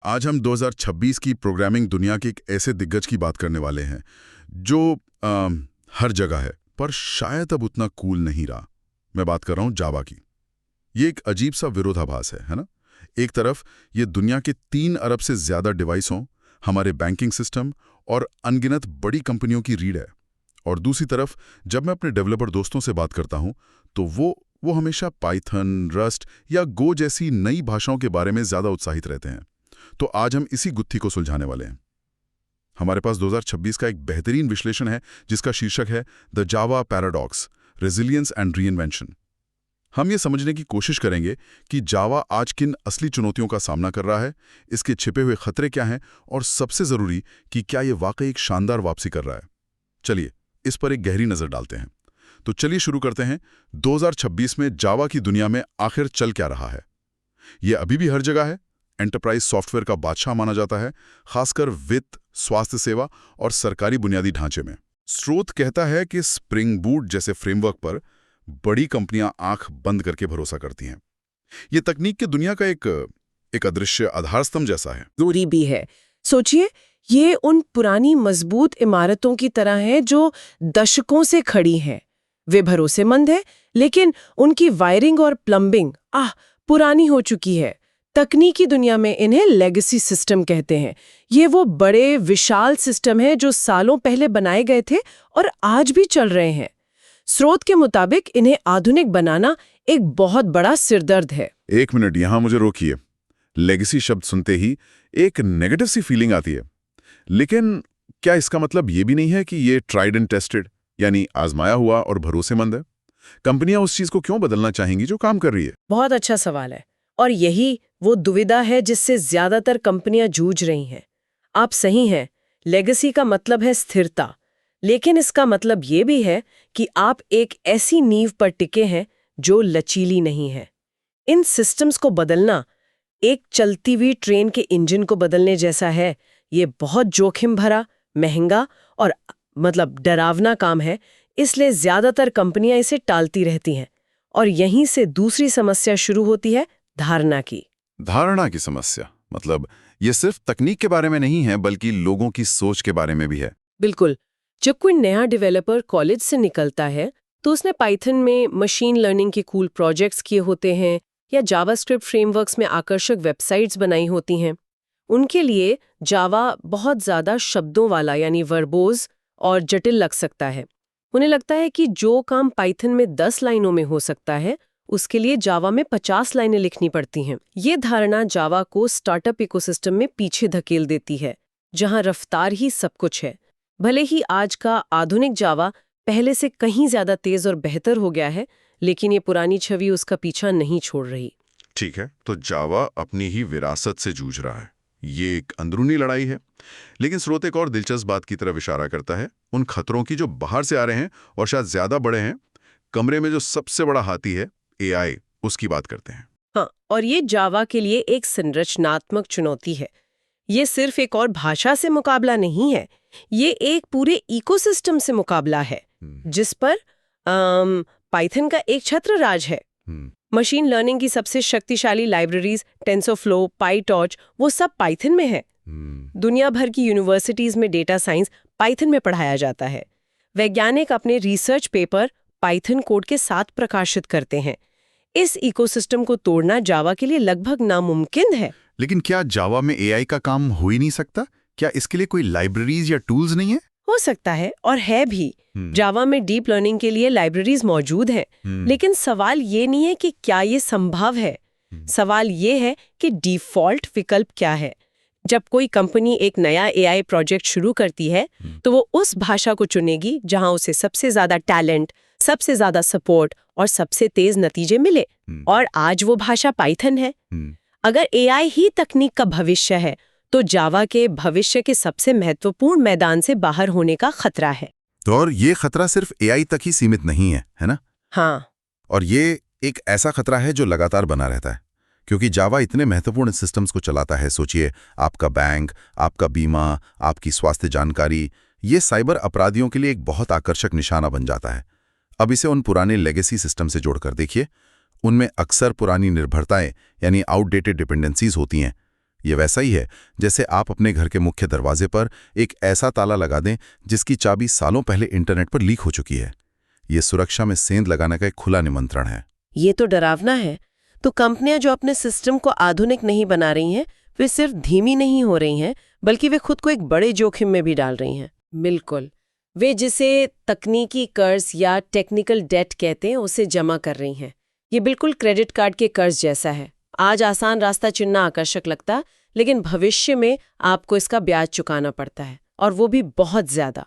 आज हम 2026 की प्रोग्रामिंग दुनिया के एक ऐसे दिग्गज की बात करने वाले हैं जो हर जगह है, पर शायद अब उतना कूल नहीं रहा। मैं बात कर रहा हूं जावा की। ये एक अजीब सा विरोधाभास है ना? एक तरफ ये दुनिया के 3 अरब से ज्यादा डिवाइसों, हमारे बैंकिंग सिस्टम और अनगिनत बड़ी कंपनियों की रीढ़ है, और दूसरी तरफ जब मैं अपने डेवलपर दोस्तों से बात करता हूं तो वो हमेशा पाइथन, रस्ट या गो जैसी नई भाषाओं के बारे में ज्यादा उत्साहित रहते हैं। तो आज हम इसी गुत्थी को सुलझाने वाले हैं। हमारे पास 2026 का एक बेहतरीन विश्लेषण है जिसका शीर्षक है the Java paradox, resilience and reinvention. हम ये समझने की कोशिश करेंगे कि जावा आज किन असली चुनौतियों का सामना कर रहा है, इसके छिपे हुए खतरे क्या हैं, और सबसे जरूरी कि क्या ये वाकई एक शानदार वापसी कर रहा है। चलिए इस पर एक गहरी नजर डालते हैं। तो चलिए शुरू करते हैं। 2026 में जावा की दुनिया में आखिर चल क्या रहा है? ये अभी भी हर जगह है, एंटरप्राइज सॉफ्टवेयर का बादशाह माना जाता है, खासकर वित्त, स्वास्थ्य सेवा और सरकारी बुनियादी ढांचे में। स्रोत कहता है कि स्प्रिंग बूट जैसे फ्रेमवर्क पर बड़ी कंपनियां आंख बंद करके भरोसा करती हैं। ये तकनीक की दुनिया का एक अदृश्य आधार स्तंभ जैसा है। जरूरी भी है। सोचिए, ये उन पुरानी मजबूत इमारतों की तरह है जो दशकों से खड़ी हैं। वे भरोसेमंद है, लेकिन उनकी वायरिंग और प्लम्बिंग पुरानी हो चुकी है। तकनीकी दुनिया में इन्हें लेगेसी सिस्टम कहते हैं। ये वो बड़े विशाल सिस्टम है जो सालों पहले बनाए गए थे और आज भी चल रहे हैं। स्रोत के मुताबिक इन्हें आधुनिक बनाना एक बहुत बड़ा सिरदर्द है। एक मिनट, यहां मुझे रोकिए। लेगेसी शब्द सुनते ही एक नेगेटिव सी फीलिंग आती है, लेकिन क्या इसका मतलब ये भी नहीं है कि ये ट्राइड एंड टेस्टेड, यानी आजमाया हुआ और भरोसेमंद है? कंपनियां उस चीज को क्यों बदलना चाहेंगी जो काम कर रही है? बहुत अच्छा सवाल है, और यही वो दुविधा है जिससे ज्यादातर कंपनियां जूझ रही हैं। आप सही हैं, लेगेसी का मतलब है स्थिरता, लेकिन इसका मतलब ये भी है कि आप एक ऐसी नींव पर टिके हैं जो लचीली नहीं है। इन सिस्टम्स को बदलना एक चलती हुई ट्रेन के इंजन को बदलने जैसा है। ये बहुत जोखिम भरा, महंगा और डरावना काम है, इसलिए ज्यादातर कंपनियां इसे टालती रहती हैं। और यहीं से दूसरी समस्या शुरू होती है, धारणा की। धारणा की समस्या मतलब ये सिर्फ तकनीक के बारे में नहीं है, बल्कि लोगों की सोच के बारे में भी है। बिल्कुल। जब कोई नया डेवलपर कॉलेज से निकलता है तो उसने पाइथन में मशीन लर्निंग के कूल प्रोजेक्ट्स किए होते हैं या जावास्क्रिप्ट फ्रेमवर्क्स में आकर्षक वेबसाइट्स बनाई होती हैं। उनके लिए जावा बहुत ज़्यादा शब्दों वाला यानी वर्बोज और जटिल लग सकता है। उन्हें लगता है कि जो काम पाइथन में 10 लाइनों में हो सकता है, उसके लिए जावा में 50 लाइनें लिखनी पड़ती हैं। ये धारणा जावा को स्टार्टअप इकोसिस्टम में पीछे धकेल देती है, जहां रफ्तार ही सब कुछ है। भले ही आज का आधुनिक जावा पहले से कहीं ज्यादा तेज और बेहतर हो गया है, लेकिन ये पुरानी छवि उसका पीछा नहीं छोड़ रही। ठीक है, तो जावा अपनी ही विरासत से जूझ रहा है। ये एक अंदरूनी लड़ाई है, लेकिन स्रोत एक और दिलचस्प बात की तरफ इशारा करता है, उन खतरों की जो बाहर से आ रहे हैं और शायद ज्यादा बड़े हैं। कमरे में जो सबसे बड़ा हाथी है, एआई, उसकी बात करते हैं। हाँ, और ये जावा के लिए एक संरचनात्मक चुनौती है। ये सिर्फ एक और भाषा से मुकाबला नहीं है, ये एक पूरे इकोसिस्टम से मुकाबला है, जिस पर पाइथन का एक छत्र राज है। मशीन लर्निंग की सबसे शक्तिशाली लाइब्रेरीज टेंसरफ्लो, पाइटॉर्च, वो सब पाइथन में है। दुनिया भर की यूनिवर्सिटीज में डेटा साइंस पाइथन में पढ़ाया जाता है। वैज्ञानिक अपने रिसर्च पेपर पाइथन कोड के साथ प्रकाशित करते हैं। इस इकोसिस्टम को तोड़ना जावा के लिए लगभग नामुमकिन है। लेकिन क्या जावा में एआई का काम हो ही नहीं सकता? क्या इसके लिए कोई लाइब्रेरीज या टूल्स नहीं है? हो सकता है, और है भी। जावा में डीप लर्निंग के लिए लाइब्रेरीज मौजूद हैं, लेकिन सवाल ये नहीं है कि क्या ये संभव है। सवाल ये है कि डिफ़ॉल्ट विकल्प क्या है। जब कोई कंपनी एक नया एआई प्रोजेक्ट शुरू करती है तो वो उस भाषा को चुनेगी जहां उसे सबसे ज्यादा टैलेंट, सबसे ज्यादा सपोर्ट और सबसे तेज नतीजे मिले। और आज वो भाषा पाइथन है। अगर एआई ही तकनीक का भविष्य है, तो जावा के भविष्य के सबसे महत्वपूर्ण मैदान से बाहर होने का खतरा है। तो और ये खतरा सिर्फ एआई तक ही सीमित नहीं है ना? हाँ। और ये एक ऐसा खतरा है जो लगातार बना रहता है, क्योंकि जावा इतने महत्वपूर्ण सिस्टम्स को चलाता है। सोचिए, आपका बैंक, आपका बीमा, आपकी स्वास्थ्य जानकारी, ये साइबर अपराधियों के लिए एक बहुत आकर्षक निशाना बन जाता है। अब इसे उन पुराने लेगेसी सिस्टम से जोड़कर देखिए। उनमें अक्सर पुरानी निर्भरताएं यानी आउटडेटेड डिपेंडेंसीज होती हैं, ये वैसा ही है जैसे आप अपने घर के मुख्य दरवाजे पर एक ऐसा ताला लगा दें जिसकी चाबी सालों पहले इंटरनेट पर लीक हो चुकी है। ये सुरक्षा में सेंध लगाने का एक खुला निमंत्रण है। ये तो डरावना है। तो कंपनियां जो अपने सिस्टम को आधुनिक नहीं बना रही हैं, वे सिर्फ धीमी नहीं हो रही हैं, बल्कि वे खुद को एक बड़े जोखिम में भी डाल रही हैं। बिल्कुल, वे जिसे तकनीकी कर्ज या टेक्निकल डेट कहते हैं उसे जमा कर रही हैं। ये बिल्कुल क्रेडिट कार्ड के कर्ज जैसा है। आज आसान रास्ता चुनना आकर्षक लगता, लेकिन भविष्य में आपको इसका ब्याज चुकाना पड़ता है, और वो भी बहुत ज्यादा।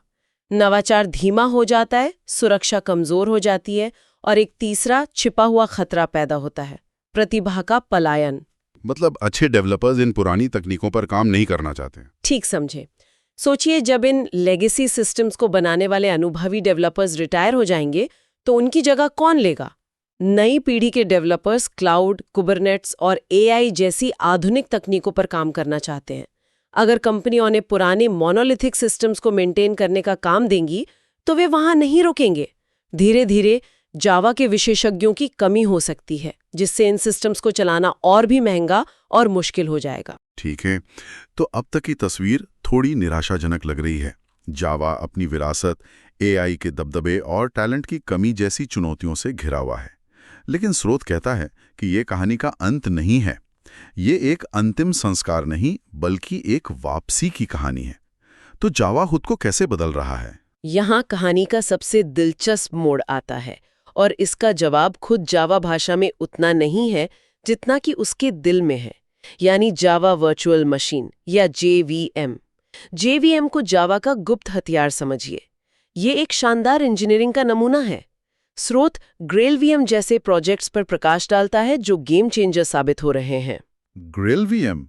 नवाचार धीमा हो जाता है, सुरक्षा कमजोर हो जाती है, और एक तीसरा छिपा हुआ खतरा पैदा होता है, प्रतिभा का पलायन। मतलब अच्छे डेवलपर्स इन पुरानी तकनीकों पर काम नहीं करना चाहते। ठीक समझे। सोचिए, जब इन लेगेसी सिस्टम्स को बनाने वाले अनुभवी डेवलपर्स रिटायर हो जाएंगे, तो उनकी जगह कौन लेगा? नई पीढ़ी के डेवलपर्स क्लाउड, कुबरनेट्स और एआई जैसी आधुनिक तकनीकों पर काम करना चाहते हैं। अगर कंपनियों ने पुराने मोनोलिथिक सिस्टम्स को मेंटेन करने का काम देंगी, तो वे वहां नहीं रुकेंगे। धीरे धीरे जावा के विशेषज्ञों की कमी हो सकती है, जिससे इन सिस्टम्स को चलाना और भी महंगा और मुश्किल हो जाएगा। ठीक है, तो अब तक की तस्वीर थोड़ी निराशाजनक लग रही है। जावा अपनी विरासत, एआई के दबदबे और टैलेंट की कमी जैसी चुनौतियों से घिरा हुआ है। लेकिन स्रोत कहता है कि ये कहानी का अंत नहीं है। ये एक अंतिम संस्कार नहीं, बल्कि एक वापसी की कहानी है। तो जावा खुद को कैसे बदल रहा है? यहाँ कहानी का सबसे दिलचस्प मोड़ आता है, और इसका जवाब खुद जावा भाषा में उतना नहीं है जितना कि उसके दिल में है, यानी जावा वर्चुअल मशीन या JVM। JVM को जावा का गुप्त हथियार समझिए। ये एक शानदार इंजीनियरिंग का नमूना है। स्रोत ग्रेलवीएम जैसे प्रोजेक्ट्स पर प्रकाश डालता है जो गेम चेंजर साबित हो रहे हैं। ग्रेलवीएम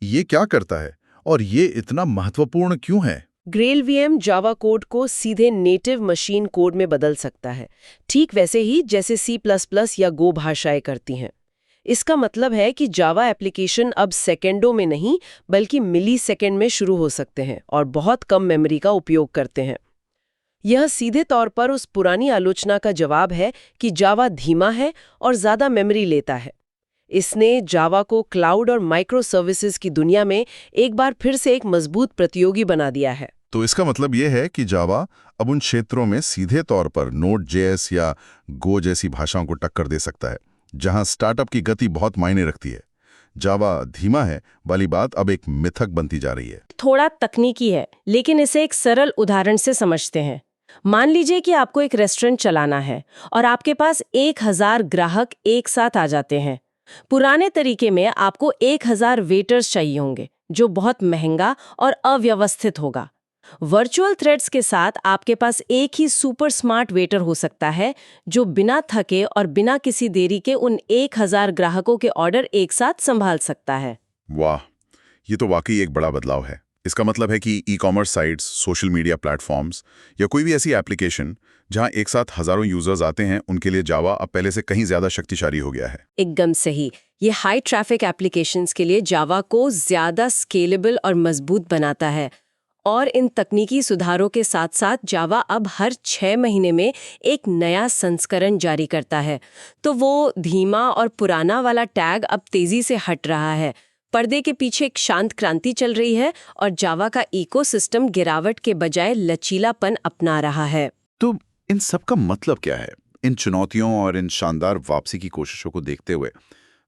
ये क्या करता है और ये इतना महत्वपूर्ण क्यों है? ग्रेलवीएम जावा कोड को सीधे नेटिव मशीन कोड में बदल सकता है, ठीक वैसे ही जैसे C++ या गो भाषाएं करती हैं। इसका मतलब है कि जावा एप्लीकेशन अब सेकेंडों में नहीं, बल्कि मिली सेकेंड में शुरू हो सकते हैं और बहुत कम मेमोरी का उपयोग करते हैं। यह सीधे तौर पर उस पुरानी आलोचना का जवाब है कि जावा धीमा है और ज़्यादा मेमोरी लेता है। इसने जावा को क्लाउड और माइक्रो सर्विसेज की दुनिया में एक बार फिर से एक मजबूत प्रतियोगी बना दिया है। तो इसका मतलब यह है कि जावा अब उन क्षेत्रों में सीधे तौर पर Node.js या गो जैसी भाषाओं को टक्कर दे सकता है, जहां स्टार्टअप की गति बहुत मायने रखती है। जावा धीमा है वाली बात अब एक मिथक बनती जा रही है। थोड़ा तकनीकी है, लेकिन इसे एक सरल उदाहरण से समझते हैं। मान लीजिए कि आपको एक रेस्टोरेंट चलाना है और आपके पास 1000 ग्राहक एक साथ आ जाते हैं। पुराने तरीके में आपको 1000 वेटर्स चाहिए होंगे, जो बहुत महंगा और अव्यवस्थित होगा। वर्चुअल थ्रेड्स के साथ आपके पास एक ही सुपर स्मार्ट वेटर हो सकता है, जो बिना थके और बिना किसी देरी के उन 1000 ग्राहकों के ऑर्डर एक साथ संभाल सकता है। वाह, ये तो वाकई एक बड़ा बदलाव है। इसका मतलब है कि e-commerce sites, social media platforms या कोई भी ऐसी एप्लीकेशन जहां एक साथ हजारों यूजर्स आते हैं, उनके लिए जावा अब पहले से कहीं ज्यादा शक्तिशाली हो गया है। एकदम सही। ये हाई ट्रैफिक एप्लीकेशंस के लिए जावा को ज्यादा स्केलेबल और मजबूत बनाता है। और इन तकनीकी सुधारों के साथ साथ जावा अब हर 6 महीने में एक नया संस्करण जारी करता है। तो वो धीमा और पुराना वाला टैग अब तेजी से हट रहा है। पर्दे के पीछे एक शांत क्रांति चल रही है और जावा का इकोसिस्टम गिरावट के बजाय लचीलापन अपना रहा है। तो इन सब का मतलब क्या है? इन चुनौतियों और इन शानदार वापसी की कोशिशों को देखते हुए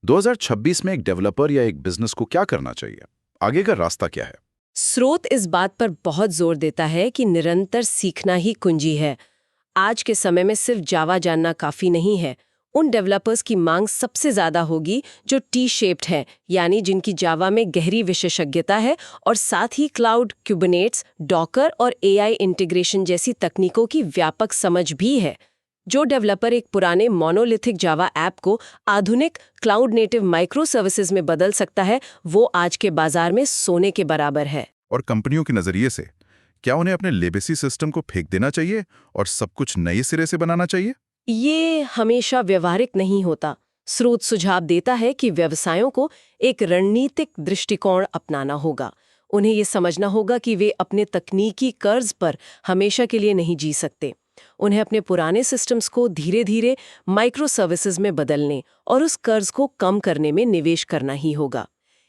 2026 में एक डेवलपर या एक बिजनेस को क्या करना चाहिए? आगे का रास्ता क्या है? स्रोत इस बात पर बहुत जोर देता है कि निरंतर सीखना ही कुंजी है। आज के समय में सिर्फ जावा जानना काफी नहीं है। उन डेवलपर्स की मांग सबसे ज्यादा होगी जो टी-शेप्ड है, यानी जिनकी जावा में गहरी विशेषज्ञता है और साथ ही क्लाउड, क्यूबरनेट्स, डॉकर और एआई इंटीग्रेशन जैसी तकनीकों की व्यापक समझ भी है। जो डेवलपर एक पुराने मोनोलिथिक जावा ऐप को आधुनिक क्लाउड नेटिव माइक्रो सर्विसेज में बदल सकता है, वो आज के बाजार में सोने के बराबर है। और कंपनियों के नजरिए से क्या उन्हें अपने लेगेसी सिस्टम को फेंक देना चाहिए और सब कुछ नए सिरे से बनाना चाहिए? ये हमेशा व्यवहारिक नहीं होता। स्रोत सुझाव देता है कि व्यवसायों को एक रणनीतिक दृष्टिकोण अपनाना होगा। उन्हें ये समझना होगा कि वे अपने तकनीकी कर्ज पर हमेशा के लिए नहीं जी सकते। उन्हें अपने पुराने सिस्टम्स को धीरे धीरे माइक्रो सर्विसेज में बदलने और उस कर्ज को कम करने में निवेश करना ही होगा।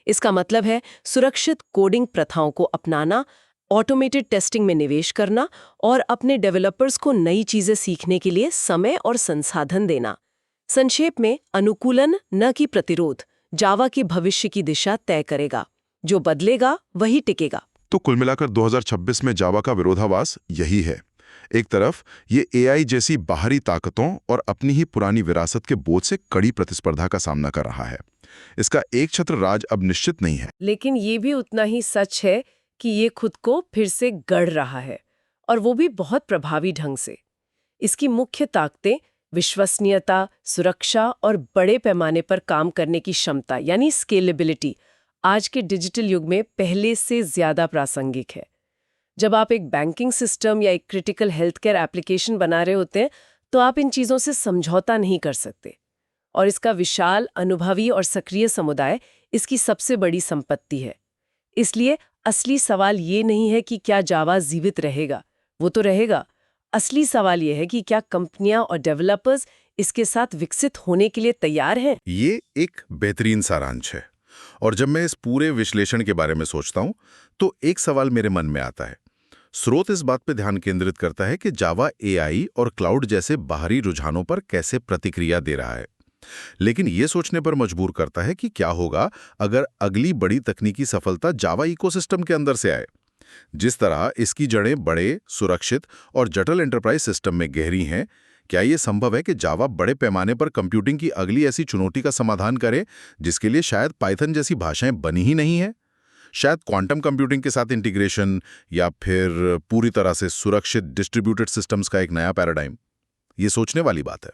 इसका मतलब है सुरक्षित कोडिंग प्रथाओं को अपनाना, ऑटोमेटेड टेस्टिंग में निवेश करना और अपने डेवलपर्स को नई चीजें सीखने के लिए समय और संसाधन देना। संक्षेप में, अनुकूलन न कि प्रतिरोध जावा की भविष्य की दिशा तय करेगा। जो बदलेगा वही टिकेगा। तो कुल मिलाकर 2026 में जावा का विरोधाभास यही है। एक तरफ ये एआई जैसी बाहरी ताकतों और अपनी ही पुरानी विरासत के बोझ से कड़ी प्रतिस्पर्धा का सामना कर रहा है। इसका एक छत्र राज अब निश्चित नहीं है, लेकिन ये भी उतना ही सच है कि ये खुद को फिर से गढ़ रहा है, और वो भी बहुत प्रभावी ढंग से। इसकी मुख्य ताकतें विश्वसनीयता, सुरक्षा और बड़े पैमाने पर काम करने की क्षमता यानी स्केलेबिलिटी आज के डिजिटल युग में पहले से ज्यादा प्रासंगिक है। जब आप एक बैंकिंग सिस्टम या एक क्रिटिकल हेल्थ केयर एप्लीकेशन बना रहे होते हैं तो आप इन चीज़ों से समझौता नहीं कर सकते, और इसका विशाल, अनुभवी और सक्रिय समुदाय इसकी सबसे बड़ी संपत्ति है। इसलिए असली सवाल ये नहीं है कि क्या जावा जीवित रहेगा, वो तो रहेगा। असली सवाल ये है कि क्या कंपनियां और डेवलपर्स इसके साथ विकसित होने के लिए तैयार हैं। ये एक बेहतरीन सारांश है। और जब मैं इस पूरे विश्लेषण के बारे में सोचता हूं तो एक सवाल मेरे मन में आता है। स्रोत इस बात पर ध्यान केंद्रित करता है कि जावा एआई और क्लाउड जैसे बाहरी रुझानों पर कैसे प्रतिक्रिया दे रहा है, लेकिन ये सोचने पर मजबूर करता है कि क्या होगा अगर अगली बड़ी तकनीकी सफलता जावा इकोसिस्टम के अंदर से आए। जिस तरह इसकी जड़ें बड़े, सुरक्षित और जटिल एंटरप्राइज सिस्टम में गहरी हैं, क्या ये संभव है कि जावा बड़े पैमाने पर कंप्यूटिंग की अगली ऐसी चुनौती का समाधान करे जिसके लिए शायद पाइथन जैसी भाषाएं बनी ही नहीं है? शायद क्वांटम कंप्यूटिंग के साथ इंटीग्रेशन या फिर पूरी तरह से सुरक्षित डिस्ट्रीब्यूटेड सिस्टम्स का एक नया पैराडाइम। ये सोचने वाली बात है।